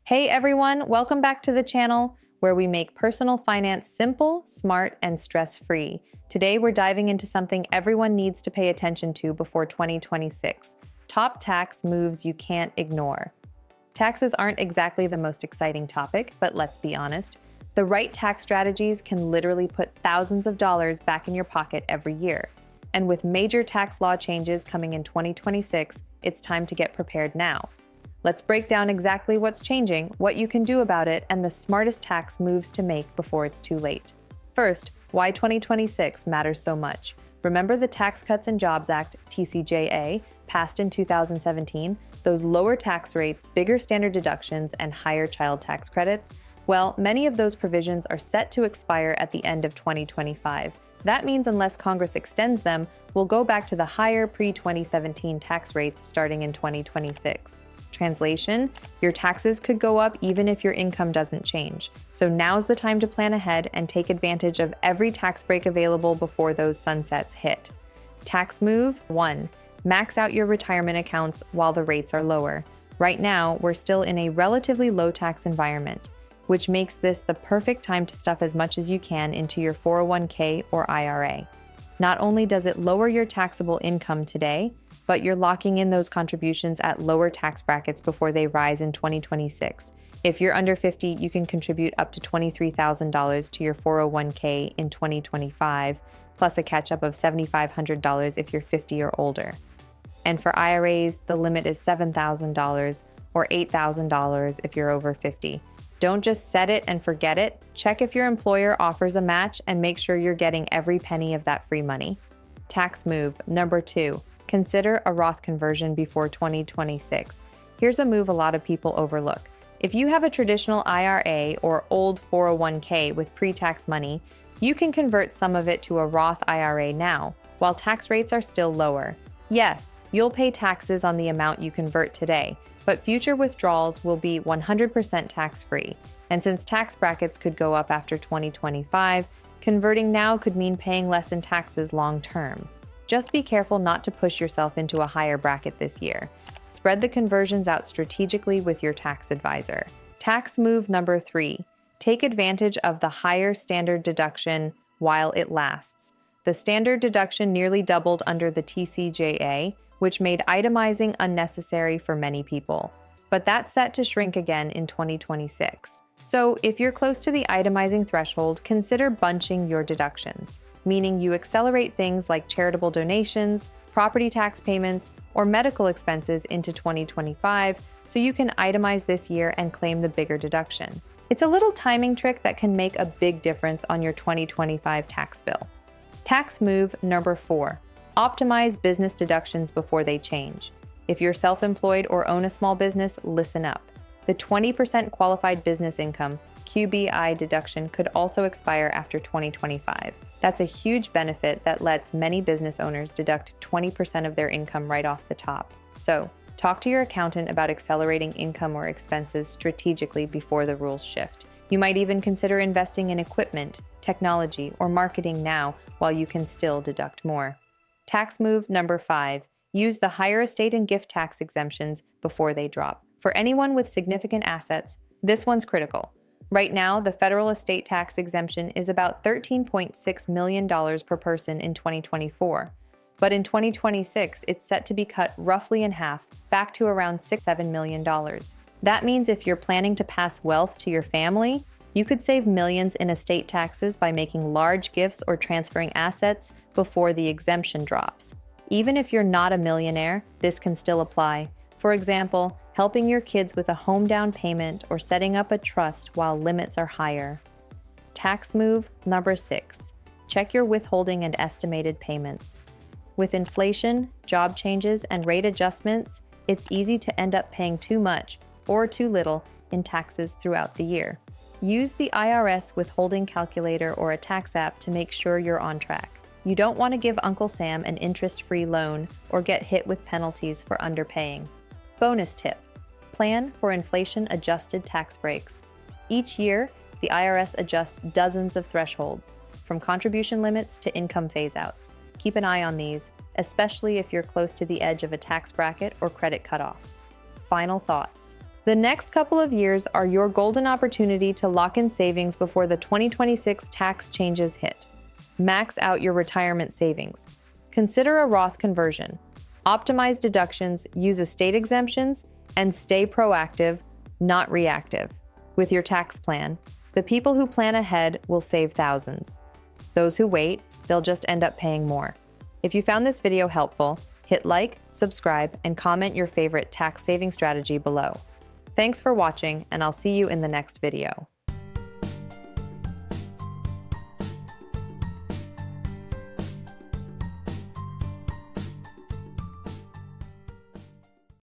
Hey everyone, welcome back to the channel where we make personal finance simple, smart, and stress-free. Today we're diving into something everyone needs to pay attention to before 2026. Top tax moves you can't ignore. Taxes aren't exactly the most exciting topic, but let's be honest. The right tax strategies can literally put thousands of dollars back in your pocket every year. And with major tax law changes coming in 2026, it's time to get prepared now. Let's break down exactly what's changing, what you can do about it, and the smartest tax moves to make before it's too late. First, why 2026 matters so much. Remember the Tax Cuts and Jobs Act, TCJA, passed in 2017? Those lower tax rates, bigger standard deductions, and higher child tax credits? Well, many of those provisions are set to expire at the end of 2025. That means unless Congress extends them, we'll go back to the higher pre-2017 tax rates starting in 2026. Translation, your taxes could go up even if your income doesn't change. So now's the time to plan ahead and take advantage of every tax break available before those sunsets hit. Tax move 1. Max out your retirement accounts while the rates are lower. Right now, we're still in a relatively low tax environment, which makes this the perfect time to stuff as much as you can into your 401k or IRA. Not only does it lower your taxable income today, but you're locking in those contributions at lower tax brackets before they rise in 2026. If you're under 50, you can contribute up to $23,000 to your 401k in 2025, plus a catch-up of $7,500 if you're 50 or older. And for IRAs, the limit is $7,000 or $8,000 if you're over 50. Don't just set it and forget it. Check if your employer offers a match and make sure you're getting every penny of that free money. Tax move number 2. Consider a Roth conversion before 2026. Here's a move a lot of people overlook. If you have a traditional IRA or old 401k with pre-tax money, you can convert some of it to a Roth IRA now, while tax rates are still lower. Yes, you'll pay taxes on the amount you convert today, but future withdrawals will be 100% tax-free. And since tax brackets could go up after 2025, converting now could mean paying less in taxes long-term. Just be careful not to push yourself into a higher bracket this year. Spread the conversions out strategically with your tax advisor. Tax move number 3. Take advantage of the higher standard deduction while it lasts. The standard deduction nearly doubled under the TCJA, which made itemizing unnecessary for many people. But that's set to shrink again in 2026. So if you're close to the itemizing threshold, consider bunching your deductions, meaning you accelerate things like charitable donations, property tax payments, or medical expenses into 2025 so you can itemize this year and claim the bigger deduction. It's a little timing trick that can make a big difference on your 2025 tax bill. Tax move number 4. Optimize business deductions before they change. If you're self-employed or own a small business, listen up. The 20% qualified business income QBI deduction could also expire after 2025. That's a huge benefit that lets many business owners deduct 20% of their income right off the top. So, talk to your accountant about accelerating income or expenses strategically before the rules shift. You might even consider investing in equipment, technology, or marketing now while you can still deduct more. Tax move number 5. Use the higher estate and gift tax exemptions before they drop. For anyone with significant assets, this one's critical. Right now, the federal estate tax exemption is about $13.6 million per person in 2024. But in 2026, it's set to be cut roughly in half, back to around $7 million. That means if you're planning to pass wealth to your family, you could save millions in estate taxes by making large gifts or transferring assets before the exemption drops. Even if you're not a millionaire, this can still apply. For example, helping your kids with a home down payment or setting up a trust while limits are higher. Tax move number 6. Check your withholding and estimated payments. With inflation, job changes, and rate adjustments, it's easy to end up paying too much or too little in taxes throughout the year. Use the IRS withholding calculator or a tax app to make sure you're on track. You don't want to give Uncle Sam an interest-free loan or get hit with penalties for underpaying. Bonus tip: plan for inflation-adjusted tax breaks. Each year, the IRS adjusts dozens of thresholds, from contribution limits to income phase-outs. Keep an eye on these, especially if you're close to the edge of a tax bracket or credit cutoff. Final thoughts. The next couple of years are your golden opportunity to lock in savings before the 2026 tax changes hit. Max out your retirement savings. Consider a Roth conversion. Optimize deductions, use estate exemptions, and stay proactive, not reactive. With your tax plan, the people who plan ahead will save thousands. Those who wait, they'll just end up paying more. If you found this video helpful, hit like, subscribe, and comment your favorite tax saving strategy below. Thanks for watching, and I'll see you in the next video.